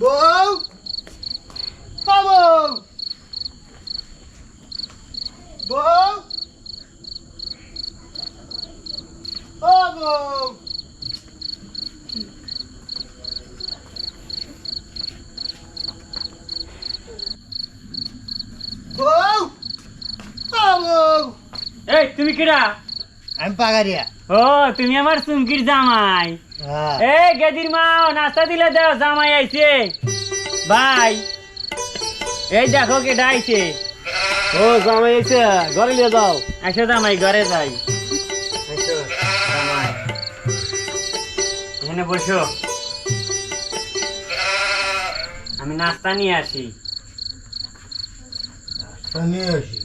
বউ ও বউ বউ ও বউ বউ ও বউ এই তুমি কিরা? আমি পাগারিয়া ও তুমি আমার চুমকির জামাই। এই গেদির মাও নাস্তা দিলে দাও, জামাই আইছে। ভাই এই দেখো কেডা আইছে। ও জামাই এসে ঘরে নিয়ে যাও। আসো জামাই ঘরে যাই। আচ্ছা জামাই এখানে বসো, আমি নাস্তা নিয়ে আসি। নিয়ে আসি